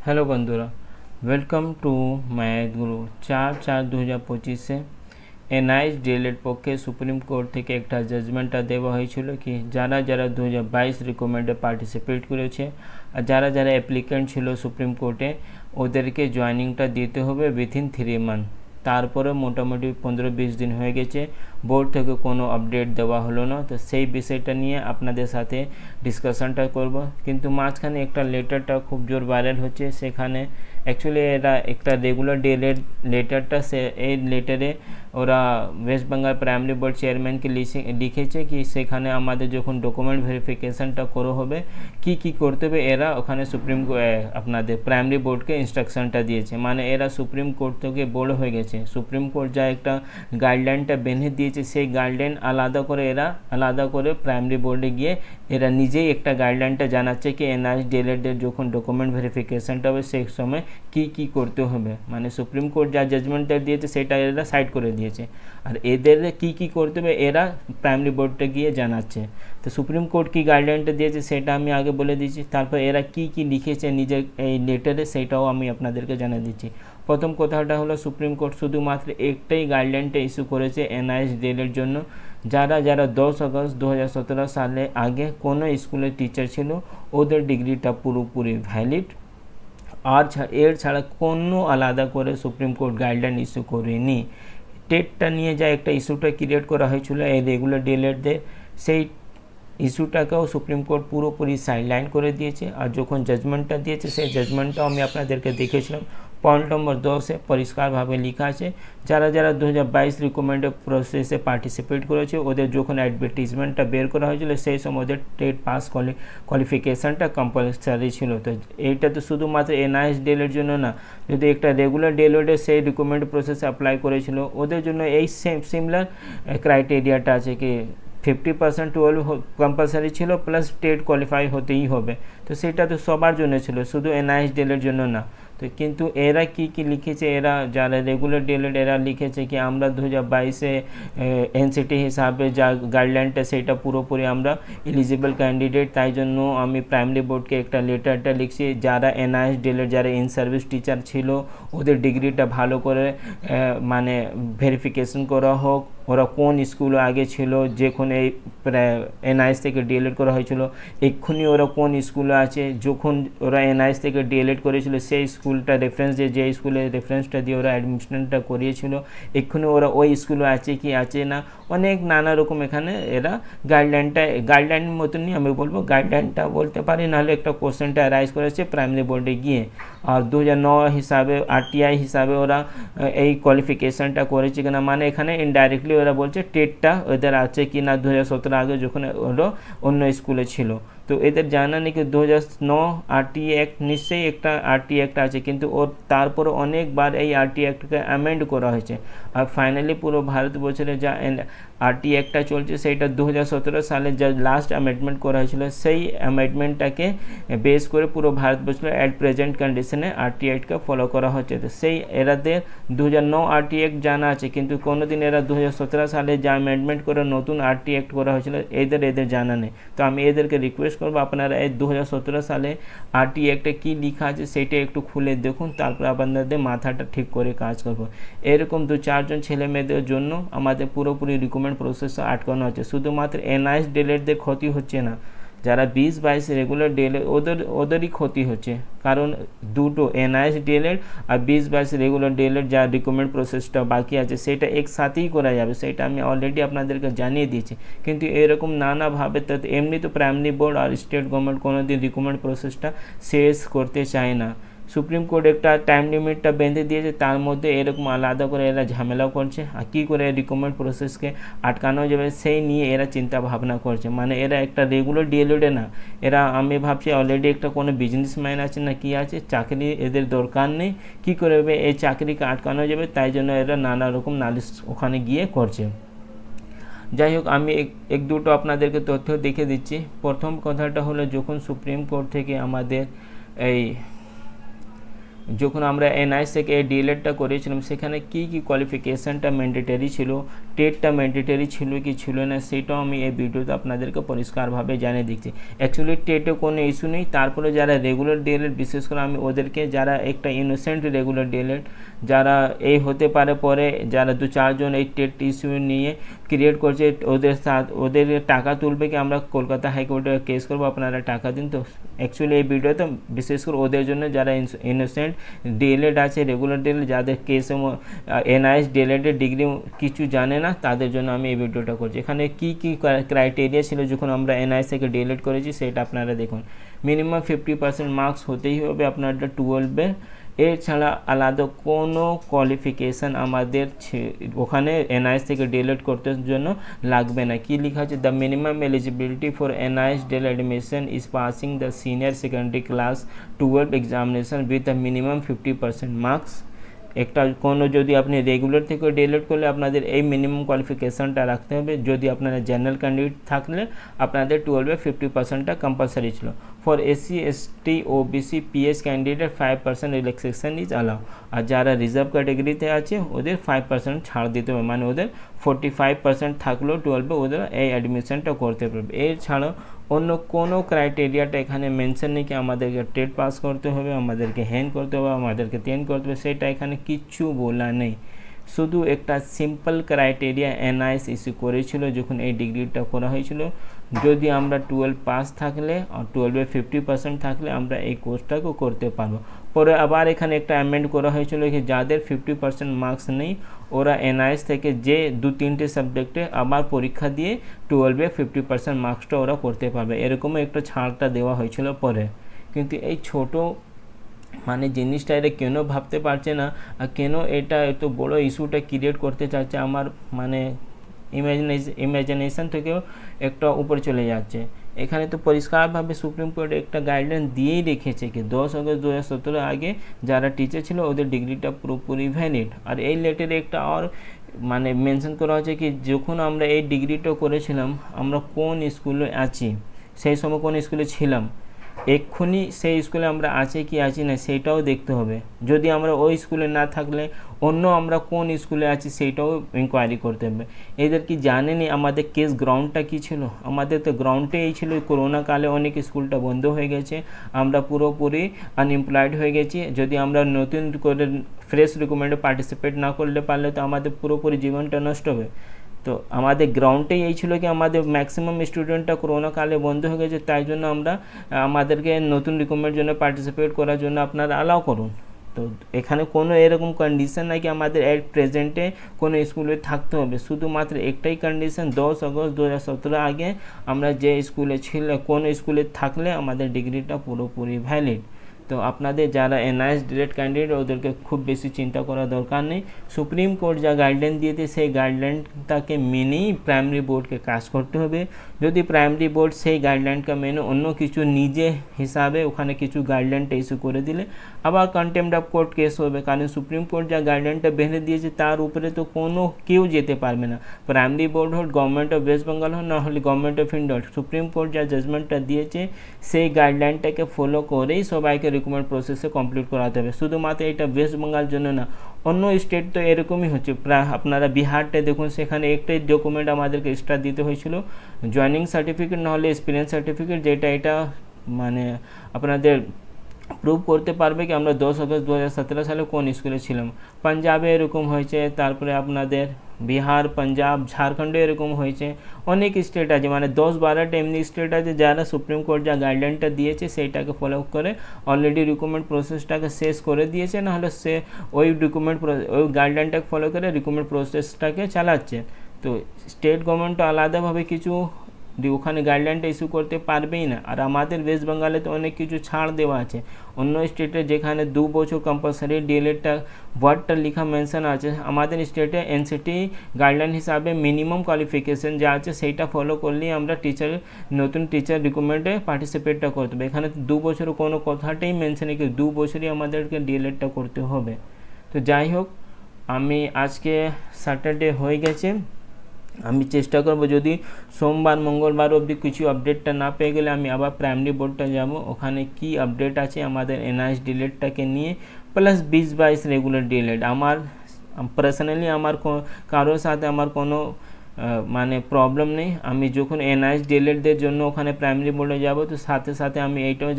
Hello बंधुरा welcome to math गुरु 4/4/2025 से NIS D.El.Ed পক্ষে সুপ্রিম কোর্ট থেকে একটা জাজমেন্টটা দেওয়া হয়েছিল কি যারা যারা 2022 রিকমেন্ডে পার্টিসিপেট করেছে আর যারা যারা অ্যাপ্লিকেন্ট ছিল সুপ্রিম কোর্টে ওদেরকে জয়েনিংটা দিতে হবে উইথিন 3 মান্থ। তারপরে মোটামুটি 15-20 দিন হয়ে গেছে, বোর্ড থেকে কোনো আপডেট দেওয়া হলো না। তো সেই বিষয়টা নিয়ে আপনাদের সাথে ডিসকাশনটা করব। কিন্তু মাঝখানে একটা লেটারটা খুব জোর ভাইরাল হচ্ছে, সেখানে অ্যাকচুয়ালি এরা একটা রেগুলার ডিএলএড লেটারটা এই লেটারে ওরা ওয়েস্ট বেঙ্গল প্রাইমারি বোর্ড চেয়ারম্যানকে লিখেছে কি সেখানে আমাদের যখন ডকুমেন্ট ভেরিফিকেশনটা করা হবে কি করতে হবে এরা ওখানে আপনাদের প্রাইমারি বোর্ডকে ইনস্ট্রাকশনটা দিয়েছে। মানে এরা সুপ্রিম কোর্ট থেকে বড় হয়ে গেছে, সুপ্রিম কোর্ট যা একটা গাইডলাইনটা বেঁধে দিয়েছে সেই গাইডলাইন আলাদা করে প্রাইমারি বোর্ডে গিয়ে এরা নিজেই একটা গাইডলাইনটা জানাচ্ছে কি এনআইএস ডিএলএডের যখন ডকুমেন্ট ভেরিফিকেশনটা হবে সেই সময় কি করতে হবে। মানে সুপ্রিম কোর্ট যা জাজমেন্টটা দিয়েছে সেটা এরা সাইড করে দিয়েছে, আর এদের কি করতে হবে এরা প্রাইমারি বোর্ডটা গিয়ে জানাচ্ছে। তো সুপ্রিম কোর্ট কি গাইডলাইনটা দিয়েছে সেটা আমি আগে বলে দিচ্ছি, তারপর এরা কি লিখেছে নিজের এই লেটারে সেটাও আমি আপনাদেরকে জানিয়ে দিচ্ছি। প্রথম কথাটা হলো সুপ্রিম কোর্ট শুধুমাত্র একটাই গাইডলাইনটা ইস্যু করেছে এনআইএস ডিএলএড জন্য। যারা 10 আগস্ট 2017 সালে আগে কোনো স্কুলের টিচার ছিল ওদের ডিগ্রিটা পুরোপুরি ভ্যালিড, আর এর ছাড়া কোনো আলাদা করে সুপ্রিম কোর্ট গাইডলাইন ইস্যু করেনি। টেটটা নিয়ে যা একটা ইস্যুটা ক্রিয়েট করা হয়েছিল এই রেগুলার ডিএলএডদের, সেই ইস্যুটাকেও সুপ্রিম কোর্ট পুরোপুরি সাইডলাইন করে দিয়েছে। আর যখন জাজমেন্টটা দিয়েছে সেই জাজমেন্টটাও আমি আপনাদেরকে দেখেছিলাম, পয়েন্ট নম্বর 10-এ পরিষ্কারভাবে লেখা আছে যারা 2022 রিকমেন্ডেড প্রসেসে পার্টিসিপেট করেছে ওদের যখন অ্যাডভার্টিজমেন্টটা বের করা হয়েছিল সেই সময় ওদের টেট পাস কোয়ালিফিকেশানটা কম্পালসারি ছিল। তো এইটা তো শুধুমাত্র এনআইএস ডিএলএড জন্য না, যদি একটা রেগুলার ডিএলএডে সেই রিকমেন্ড প্রসেসে অ্যাপ্লাই করেছিল ওদের জন্য এই সিমিলার ক্রাইটেরিয়াটা আছে কি 50% 12 কম্পালসারি ছিল প্লাস টেট কোয়ালিফাই হতেই হবে। তো সেটা তো সবার জন্য ছিল, শুধু এনআইএস ডিএলএড জন্য না। তো কিন্তু এরা কি লিখেছে, এরা যারা রেগুলার ডিএলএড এরা লিখেছে কি আমরা 2022-এ এনসিটি হিসাবে যা গাইডলাইনটা সেটা পুরোপুরি আমরা এলিজিবল ক্যান্ডিডেট, তাই জন্য আমি প্রাইমারি বোর্ডকে একটা লেটারটা লিখছি যারা এনআইএস ডিএলএড যারা ইন সার্ভিস টিচার ছিল ওদের ডিগ্রিটা ভালো করে মানে ভেরিফিকেশন করা হোক, ওরা কোন স্কুলে আগে ছিল যখন এই এনআইএস থেকে ডিএলএড করা হয়েছিল, এক্ষুনি ওরা কোন স্কুলে আছে, যখন ওরা এনআইএস থেকে ডিএলএড করেছিল সেই স্কুলটা রেফারেন্স দিয়ে যে স্কুলের রেফারেন্সটা দিয়ে ওরা অ্যাডমিশনটা করিয়েছিল এক্ষুনি ওরা ওই স্কুলে আছে কি আছে না, অনেক নানা রকম এখানে এরা গাইডলাইন মতনই আমি বলবো, গাইডলাইনটা বলতে পারি, নাহলে একটা কোশ্চেনটা রাইজ করেছে প্রাইমারি বোর্ডে গিয়ে। আর 2009 হিসাবে আরটিআই হিসাবে ওরা এই কোয়ালিফিকেশানটা করেছে কিনা, মানে এখানে ইনডাইরেক্টলি ওরা বলছে টেটটা ওদের আছে কি না 2017 আগে যখন ওরা অন্য স্কুলে ছিল। তো এদের জানা নেই কি 2009 আরটি অ্যাক্ট নিশ্চয়ই একটা আরটি অ্যাক্ট আছে, কিন্তু ওর তারপরে অনেকবার এই আরটি অ্যাক্টকে অ্যামেন্ড করা হয়েছে। আর ফাইনালি পুরো ভারতবর্ষে যা আরটি অ্যাক্টটা চলছে সেইটা 2017 সালে যা লাস্ট অ্যামেন্ডমেন্ট করা হয়েছিল সেই অ্যামেন্ডমেন্টটাকে বেস করে পুরো ভারতবর্ষে অ্যাট প্রেজেন্ট কন্ডিশনে আরটি অ্যাক্টকে ফলো করা হচ্ছে। তো সেই এরাদের 2009 আরটি অ্যাক্ট জানা আছে, কিন্তু কোনোদিন এরা 2017 সালে যা অ্যামেন্ডমেন্ট করে নতুন আরটি অ্যাক্ট করা হয়েছিল এদের জানা নেই। তো আমি এদেরকে রিকোয়েস্ট করবো আপনারা এই 2017 সালে আরটি অ্যাক্টে কী লেখা আছে সেটা একটু খুলে দেখুন, তারপর আপনাদের মাথাটা ঠিক করে কাজ করবো। এরকম 2-4 জন ছেলে মেয়েদের জন্য আমাদের পুরোপুরি রিকমেন্ড প্রসেসটা আটকানো হচ্ছে। শুধুমাত্র এনআইএস ডিএলএডদের ক্ষতি হচ্ছে না, যারা 20-22 রেগুলার ডিএলএড ওদেরই ক্ষতি হচ্ছে, কারণ দুটো এনআইএস ডিএলএড আর 20-22 রেগুলার ডিএলএড যা রিকমেন্ড প্রসেসটা বাকি আছে সেটা একসাথেই করা যাবে, সেটা আমি অলরেডি আপনাদেরকে জানিয়ে দিয়েছি। কিন্তু এরকম নানাভাবে তো এমনি তো প্রাইমারি বোর্ড আর স্টেট গভর্নমেন্ট কোনোদিন রিকমেন্ড প্রসেসটা শেষ করতে চায় না। সুপ্রিম কোর্ট একটা টাইম লিমিটটা বেঁধে দিয়েছে, তার মধ্যে এরকম আলাদা করে এরা ঝামেলাও করছে, আর কী করে রিকমেন্ড প্রসেসকে আটকানো যাবে সেই নিয়ে এরা চিন্তা ভাবনা করছে। মানে এরা একটা রেগুলার ডিএলএডে না, এরা আমি ভাবছি অলরেডি একটা কোনো বিজনেসম্যান আছে না কি আছে, চাকরি এদের দরকার নেই, কী করে এই চাকরিকে আটকানো যাবে, তাই জন্য এরা নানা রকম নালিশ ওখানে গিয়ে করছে। যাই হোক, আমি এক দুটো আপনাদেরকে তথ্য দেখে দিচ্ছি। প্রথম কথাটা হলো যখন সুপ্রিম কোর্ট থেকে আমাদের যখন আমরা এনআইএস থেকে ডিএলএডটা করেছিলাম সেখানে কি কোয়ালিফিকেশানটা ম্যান্ডেটরি ছিল টেটটা ম্যান্ডেটরি ছিল কি ছিল না সেটাও আমি এই ভিডিওতে আপনাদেরকে পরিষ্কারভাবে জানিয়ে দিচ্ছি। অ্যাকচুয়ালি টেটে কোনো ইস্যু নেই, তারপরে যারা রেগুলার ডিএলএড, বিশেষ করে আমি ওদেরকে যারা একটা ইনোসেন্ট রেগুলার ডিএলএড যারা এই হতে পারে পরে যারা 2-4 জন এই টেট ইস্যু নিয়ে ক্রিয়েট করছে, ওদের টাকা তুলবে কি আমরা কলকাতা হাইকোর্টে কেস করবো, আপনারা টাকা দিন। তো অ্যাকচুয়ালি এই ভিডিওতে বিশেষ করে ওদের জন্য যারা ইনোসেন্ট ডিএলএড আছে, রেগুলার ডিএলএড, যাদের কেসে এনআইএস ডিএলএডের ডিগ্রি কিছু জানে না, তাদের জন্য আমি এই ভিডিওটা করছি। এখানে কি কি ক্রাইটেরিয়া ছিল যখন আমরা এনআইএস থেকে ডিএলএড করেছি সেটা আপনারা দেখুন। মিনিমাম 50% মার্কস হতেই হবে আপনাদের 12-এ, এছাড়া আলাদা কোনো কোয়ালিফিকেশান আমাদের ওখানে এনআইএস থেকে ডিএলএড করতে জন্য লাগবে না। কি লেখা আছে, the minimum eligibility for NIS DL admission is passing the senior secondary class 12 examination with the minimum 50% marks. একটা কোনো যদি আপনি রেগুলার থেকে ডিএলএড করলে আপনাদের এই মিনিমাম কোয়ালিফিকেশানটা রাখতে হবে। যদি আপনারা জেনারেল ক্যান্ডিডেট থাকলে আপনাদের 12-এ 50%টা কম্পালসারি ছিল। For SC ST OBC PS candidate 5% relaxation is allow. আর যারা রিজার্ভ ক্যাটাগরিতে আছে ওদের 5% ছাড় দিতে হবে, মানে ওদের 45% থাকলেও 12-এ ওদের এই অ্যাডমিশনটা করতে পারবে। এছাড়াও অন্য কোনো ক্রাইটেরিয়াটা এখানে মেনশন নেই কি আমাদেরকে টেট পাস করতে হবে, আমাদেরকে হ্যান করতে হবে, আমাদেরকে তেন করতে হবে, সেটা এখানে কিচ্ছু বলা নেই। শুধু একটা সিম্পল ক্রাইটেরিয়া এনআইএস ইস্যু করেছিল যখন এই ডিগ্রিটা করা হয়েছিল, যদি আমরা 12 পাস থাকলে আর 12-এ 50% থাকলে আমরা এই কোর্সটাকেও করতে পারবো। পরে আবার এখানে একটা অ্যামেন্ড করা হয়েছিল কি যাদের 50% মার্কস নেই ওরা এনআইএস থেকে যে 2-3টে সাবজেক্টে আবার পরীক্ষা দিয়ে 12-এ 50% মার্কসটা ওরা করতে পারবে, এরকমও একটা ছাড়টা দেওয়া হয়েছিল পরে। কিন্তু এই ছোট মানে জিনিসটা এটা কেন ভাবতে পারছে না, আর কেন এটা এত বড় ইস্যুটা ক্রিয়েট করতে চাচ্ছে, আমার মানে ইমাজিনেশন থেকেও একটা উপরে চলে যাচ্ছে। এখানে তো পরিষ্কারভাবে সুপ্রিম কোর্ট একটা গাইডলাইন দিয়েই রেখেছে কি 10 আগস্ট 2017 আগে যারা টিচার ছিল ওদের ডিগ্রিটা পুরোপুরি ভ্যালিড। আর এই লেটারে একটা আর মানে মেনশন করা হচ্ছে কি যখন আমরা এই ডিগ্রিটা করেছিলাম আমরা কোন স্কুলে আছি, সেই সময় কোন স্কুলে ছিলাম, এক্ষুনি সেই স্কুলে আমরা আছি কি আছি না সেটাও দেখতে হবে। যদি আমরা ওই স্কুলে না থাকলে অন্য আমরা কোন স্কুলে আছি সেটাও ইনকোয়ারি করতে হবে। এদের কি জানেনি আমাদের কেস গ্রাউন্ডটা কী ছিল? আমাদের তো গ্রাউন্ডে এই ছিল করোনা কালে অনেক স্কুলটা বন্ধ হয়ে গেছে, আমরা পুরোপুরি আনএমপ্লয়েড হয়ে গেছি। যদি আমরা নতুন করে ফ্রেশ রিক্রুটমেন্টে পার্টিসিপেট না করলে পারলে তো আমাদের পুরোপুরি জীবনটা নষ্ট হবে। তো আমাদের গ্রাউন্ডটাই এই ছিল কি আমাদের ম্যাক্সিমাম স্টুডেন্টটা করোনা কালে বন্ধ হয়ে গেছে, তাই জন্য আমরা আমাদেরকে নতুন রিক্রুটমেন্টের জন্য পার্টিসিপেট করার জন্য আপনারা অ্যালাউ করুন। তো এখানে কোনো এরকম কন্ডিশন নাই কি আমাদের এট প্রেজেন্টে কোনো স্কুলে থাকতে হবে, শুধুমাত্র একটাই কন্ডিশন 10 আগস্ট 2017 আগে আমরা যে স্কুলে ছিল কোন স্কুলে থাকলে আমাদের ডিগ্রিটা পুরোপুরি ভ্যালিড। তো আপনাদের যারা এনআইএস ডিএলএড ক্যান্ডিডেট ওদেরকে খুব বেশি চিন্তা করার দরকার নেই। সুপ্রিম কোর্ট যা গাইডলাইন দিয়েছে সেই গাইডলাইনটাকে মেনেই প্রাইমারি বোর্ডকে কাজ করতে হবে। যদি প্রাইমারি বোর্ড সেই গাইডলাইনটা মেনে অন্য কিছু নিজে হিসাবে ওখানে কিছু গাইডলাইনটা ইস্যু করে দিলে আবার কন্টেম্পট অফ কোর্ট কেস হবে, কারণ সুপ্রিম কোর্ট যা গাইডলাইনটা বেঁধে দিয়েছে তার উপরে তো কোনো কেউ যেতে পারবে না। প্রাইমারি বোর্ড হোক, গভর্নমেন্ট অফ ওয়েস্ট বেঙ্গল হোক, না হলে গভর্নমেন্ট অফ ইন্ডিয়া হোক, সুপ্রিম কোর্ট যা জাজমেন্টটা দিয়েছে সেই গাইডলাইনটাকে ফলো করেই সবাইকে রিক্রুটমেন্ট প্রসেসে কমপ্লিট করাতে হবে। শুধুমাত্র এটা ওয়েস্ট বেঙ্গল জন্য না, অন্য স্টেট তো এরকমই হচ্ছে। প্রায় আপনারা বিহারটা দেখুন, সেখানে একটাই ডকুমেন্ট আমাদেরকে এক্সট্রা দিতে হয়েছিল, জয়েনিং সার্টিফিকেট নাহলে এক্সপিরিয়েন্স সার্টিফিকেট, যেটা এটা মানে আপনাদের প্রুভ করতে পারবে কি আমরা 10 আগস্ট 2017 সালে কোন স্কুলে ছিলাম। পাঞ্জাবে এরকম হয়েছে, তারপরে আপনাদের বিহার, পাঞ্জাব, ঝাড়খণ্ডে এরকম হয়েছে, অনেক স্টেট আছে, মানে 10-12টা এমনি স্টেট আছে যারা সুপ্রিম কোর্ট যা গাইডলাইনটা দিয়েছে সেইটাকে ফলো করে অলরেডি রিক্রুটমেন্ট প্রসেসটাকে শেষ করে দিয়েছে, নাহলে সে ওই ওই গাইডলাইনটাকে ফলো করে রিক্রুটমেন্ট প্রসেসটাকে চালাচ্ছে। তো স্টেট গভর্নমেন্টও আলাদাভাবে কিছু ওখানে গাইডলাইনটা ইস্যু করতে পারবেই না। আর আমাদের ওয়েস্ট বেঙ্গলে তো অনেক কিছু ছাড় দেওয়া আছে, অন্য স্টেটে যেখানে 2 বছর কম্পালসারি ডিএলএডটা ওয়ার্ডটা লেখা মেনশন আছে, আমাদের স্টেটে এনসিটি গাইডলাইন হিসাবে মিনিমাম কোয়ালিফিকেশন যা আছে সেইটা ফলো করলেই আমরা নতুন টিচার রিক্রুটমেন্টে পার্টিসিপেটটা করতে হবে। এখানে 2 বছর কোনো কথাটাই মেনশন নেই কি 2 বছরই আমাদেরকে ডিএলএডটা করতে হবে। তো যাই হোক, আমি আজকে স্যাটারডে হয়ে গেছে, আমি চেষ্টা করব যদি সোমবার মঙ্গলবার অবধি কিছু আপডেটটা না পেয়ে গেলে আমি আবার প্রাইমারি বোর্ডটা যাব, ওখানে কি আপডেট আছে আমাদের এনআইএস ডিএলএডটাকে নিয়ে, প্লাস 20-22 রেগুলার ডিএলএড। আমার পার্সোনালি আমার কারোর সাথে আমার কোনো মানে প্রবলেম নেই। আমি যখন এনআইএস ডিএলএডদের জন্য ওখানে প্রাইমারি বোর্ডে যাব তো সাথে সাথে আমি এইটাও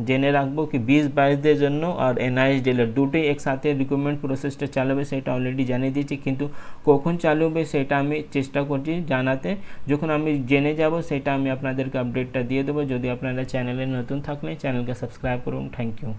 জেনে রাখবো কি 20-22দের জন্য আর এনআইএস ডিএলএড দুটোই একসাথে রিক্রুটমেন্ট প্রসেসটা চালাবে, সেটা অলরেডি জানিয়ে দিয়েছি, কিন্তু কখন চালু হবে সেটা আমি চেষ্টা করছি জানাতে। যখন আমি জেনে যাব সেটা আমি আপনাদেরকে আপডেটটা দিয়ে দেবো। যদি আপনারা চ্যানেলে নতুন থাকলে চ্যানেলকে সাবস্ক্রাইব করুন। Thank you.